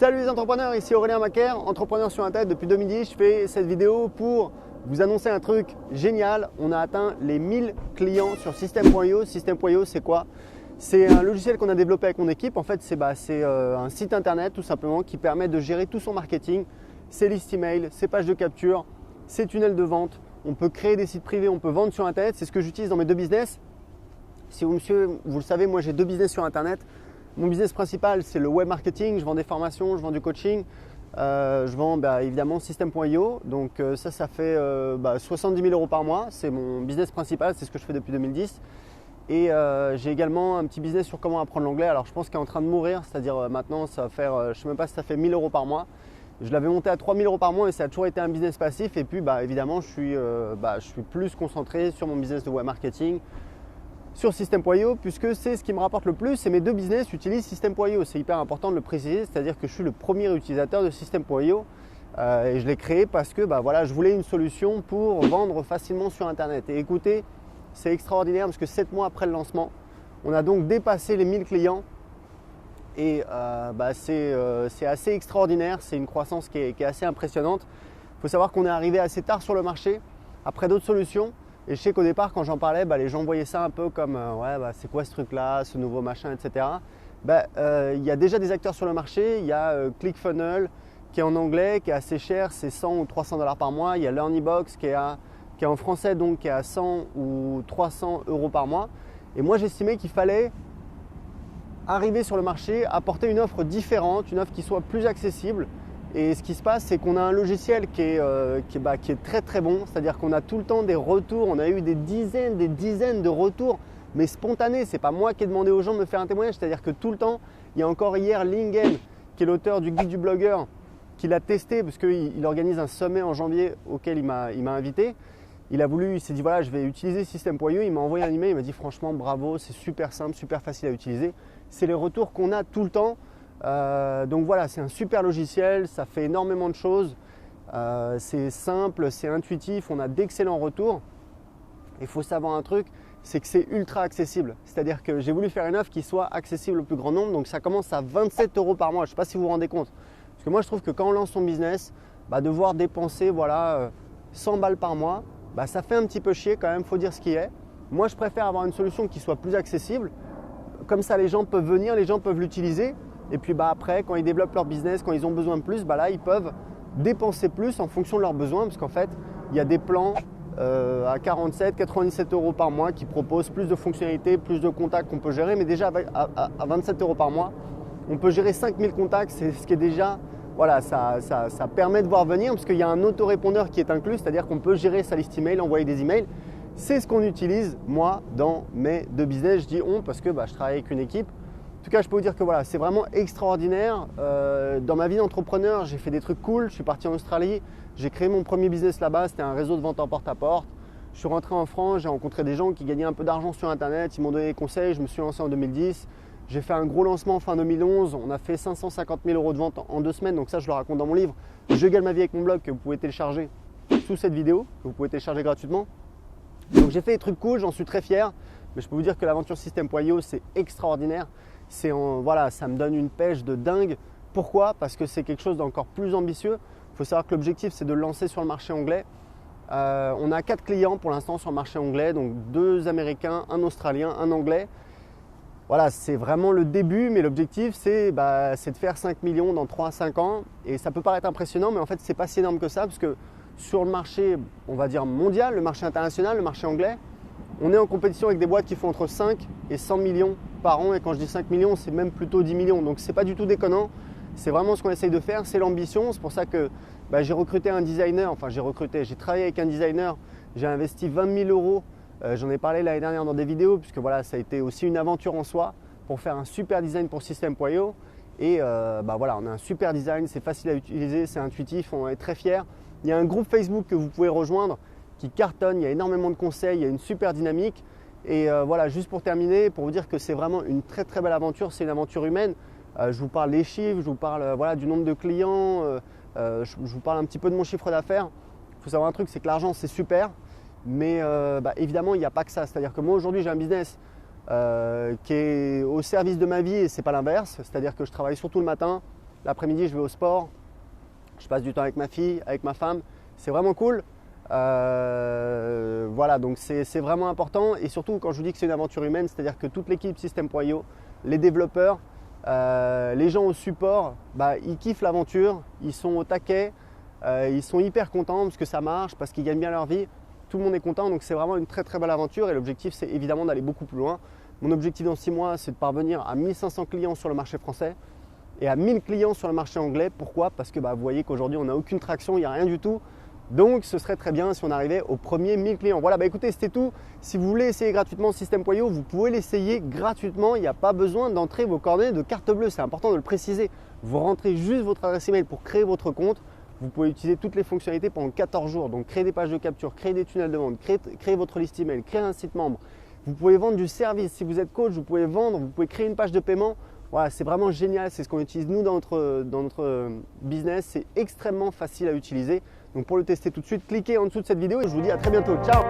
Salut les entrepreneurs, ici Aurélien Macaire, entrepreneur sur Internet depuis 2010. Je fais cette vidéo pour vous annoncer un truc génial. On a atteint les 1000 clients sur System.io. System.io, c'est quoi? C'est un logiciel qu'on a développé avec mon équipe. En fait, c'est un site internet tout simplement qui permet de gérer tout son marketing, ses listes email, ses pages de capture, ses tunnels de vente. On peut créer des sites privés, on peut vendre sur Internet. C'est ce que j'utilise dans mes deux business. Si vous le savez, moi j'ai deux business sur Internet. Mon business principal, c'est le web marketing. Je vends des formations, je vends du coaching. Je vends évidemment System.io. Donc ça fait 70 000 € par mois. C'est mon business principal, c'est ce que je fais depuis 2010. Et j'ai également un petit business sur comment apprendre l'anglais. Alors je pense qu'il est en train de mourir, c'est-à-dire maintenant ça va faire, je ne sais même pas si ça fait 1000 € par mois. Je l'avais monté à 3000 € par mois et ça a toujours été un business passif. Et puis évidemment, je suis plus concentré sur mon business de web marketing, sur System.io, puisque c'est ce qui me rapporte le plus. Et mes deux business utilisent System.io. C'est hyper important de le préciser, c'est-à-dire que je suis le premier utilisateur de System.io et je l'ai créé parce que je voulais une solution pour vendre facilement sur Internet. Et écoutez, c'est extraordinaire parce que 7 mois après le lancement, on a donc dépassé les 1000 clients et c'est assez extraordinaire. C'est une croissance qui est assez impressionnante. Il faut savoir qu'on est arrivé assez tard sur le marché, après d'autres solutions. Et je sais qu'au départ, quand j'en parlais, les gens voyaient ça un peu comme c'est quoi ce truc-là, ce nouveau machin, etc. Il y a déjà des acteurs sur le marché. Il y a ClickFunnels qui est en anglais, qui est assez cher, c'est 100 ou 300 $ par mois. Il y a LearnyBox qui est en français, donc qui est à 100 ou 300 € par mois. Et moi, j'estimais qu'il fallait arriver sur le marché, apporter une offre différente, une offre qui soit plus accessible. Et ce qui se passe, c'est qu'on a un logiciel qui est très très bon, c'est-à-dire qu'on a tout le temps des retours. On a eu des dizaines de retours, mais spontanés. Ce n'est pas moi qui ai demandé aux gens de me faire un témoignage, c'est-à-dire que tout le temps, il y a encore hier Lingen, qui est l'auteur du guide du blogueur, qui l'a testé parce qu'il organise un sommet en janvier auquel il m'a invité. Il s'est dit voilà, je vais utiliser System.io. Il m'a envoyé un email, il m'a dit franchement bravo, c'est super simple, super facile à utiliser. C'est les retours qu'on a tout le temps. Donc voilà, c'est un super logiciel, ça fait énormément de choses, c'est simple, c'est intuitif, on a d'excellents retours. Il faut savoir un truc, c'est que c'est ultra accessible. C'est-à-dire que j'ai voulu faire une offre qui soit accessible au plus grand nombre, donc ça commence à 27 € par mois. Je ne sais pas si vous vous rendez compte. Parce que moi je trouve que quand on lance son business, devoir dépenser 100 balles par mois, ça fait un petit peu chier quand même, il faut dire ce qui est. Moi je préfère avoir une solution qui soit plus accessible. Comme ça les gens peuvent venir, les gens peuvent l'utiliser. Et puis après, quand ils développent leur business, quand ils ont besoin de plus, là, ils peuvent dépenser plus en fonction de leurs besoins. Parce qu'en fait, il y a des plans à 47, 97 € par mois qui proposent plus de fonctionnalités, plus de contacts qu'on peut gérer. Mais déjà, à 27 € par mois, on peut gérer 5000 contacts. C'est ce qui est déjà, ça permet de voir venir parce qu'il y a un autorépondeur qui est inclus. C'est-à-dire qu'on peut gérer sa liste email, envoyer des emails. C'est ce qu'on utilise, moi, dans mes deux business. Je dis on parce que je travaille avec une équipe. En tout cas, je peux vous dire que c'est vraiment extraordinaire. Dans ma vie d'entrepreneur, j'ai fait des trucs cool. Je suis parti en Australie, j'ai créé mon premier business là-bas. C'était un réseau de vente en porte-à-porte. Je suis rentré en France, j'ai rencontré des gens qui gagnaient un peu d'argent sur Internet. Ils m'ont donné des conseils. Je me suis lancé en 2010. J'ai fait un gros lancement fin 2011. On a fait 550 000 € de vente en 2 semaines. Donc ça, je le raconte dans mon livre. Je gagne ma vie avec mon blog que vous pouvez télécharger sous cette vidéo. Que vous pouvez télécharger gratuitement. Donc j'ai fait des trucs cool, j'en suis très fier. Mais je peux vous dire que l'aventure System.io, c'est extraordinaire. Ça me donne une pêche de dingue. Pourquoi? Parce que c'est quelque chose d'encore plus ambitieux. Il faut savoir que l'objectif, c'est de le lancer sur le marché anglais. On a 4 clients pour l'instant sur le marché anglais, donc 2 Américains, un Australien, un Anglais. Voilà, c'est vraiment le début, mais l'objectif, c'est de faire 5 millions dans 3 à 5 ans. Et ça peut paraître impressionnant, mais en fait, c'est pas si énorme que ça, parce que sur le marché, on va dire mondial, le marché international, le marché anglais, on est en compétition avec des boîtes qui font entre 5 et 100 millions par an. Et quand je dis 5 millions, c'est même plutôt 10 millions. Donc, ce n'est pas du tout déconnant. C'est vraiment ce qu'on essaye de faire. C'est l'ambition. C'est pour ça que j'ai recruté un designer. Enfin, j'ai travaillé avec un designer. J'ai investi 20 000 €. J'en ai parlé l'année dernière dans des vidéos, puisque ça a été aussi une aventure en soi pour faire un super design pour System.io. Et on a un super design. C'est facile à utiliser, c'est intuitif. On est très fiers. Il y a un groupe Facebook que vous pouvez rejoindre qui cartonne, il y a énormément de conseils, il y a une super dynamique. Et juste pour terminer, pour vous dire que c'est vraiment une très très belle aventure, c'est une aventure humaine. Je vous parle des chiffres, je vous parle du nombre de clients, je vous parle un petit peu de mon chiffre d'affaires. Il faut savoir un truc, c'est que l'argent c'est super, mais évidemment il n'y a pas que ça. C'est-à-dire que moi aujourd'hui j'ai un business qui est au service de ma vie et c'est pas l'inverse. C'est-à-dire que je travaille surtout le matin, L'après-midi, je vais au sport. Je passe du temps avec ma fille, avec ma femme. C'est vraiment cool. Voilà, donc c'est vraiment important. Et surtout, quand je vous dis que c'est une aventure humaine, c'est-à-dire que toute l'équipe System.io, les développeurs, les gens au support, ils kiffent l'aventure, ils sont au taquet, ils sont hyper contents parce que ça marche, parce qu'ils gagnent bien leur vie. Tout le monde est content, donc c'est vraiment une très très belle aventure. Et l'objectif, c'est évidemment d'aller beaucoup plus loin. Mon objectif dans 6 mois, c'est de parvenir à 1500 clients sur le marché français et à 1000 clients sur le marché anglais. Pourquoi? Parce que vous voyez qu'aujourd'hui, on n'a aucune traction, il n'y a rien du tout. Donc, ce serait très bien si on arrivait aux premiers 1000 clients. Voilà, écoutez, c'était tout. Si vous voulez essayer gratuitement System.io, vous pouvez l'essayer gratuitement. Il n'y a pas besoin d'entrer vos coordonnées de carte bleue. C'est important de le préciser. Vous rentrez juste votre adresse email pour créer votre compte. Vous pouvez utiliser toutes les fonctionnalités pendant 14 jours. Donc, créer des pages de capture, créer des tunnels de vente, créer votre liste email, créer un site membre. Vous pouvez vendre du service. Si vous êtes coach, vous pouvez vendre, vous pouvez créer une page de paiement. Voilà, c'est vraiment génial. C'est ce qu'on utilise nous dans notre business. C'est extrêmement facile à utiliser. Donc pour le tester tout de suite, cliquez en dessous de cette vidéo et je vous dis à très bientôt. Ciao!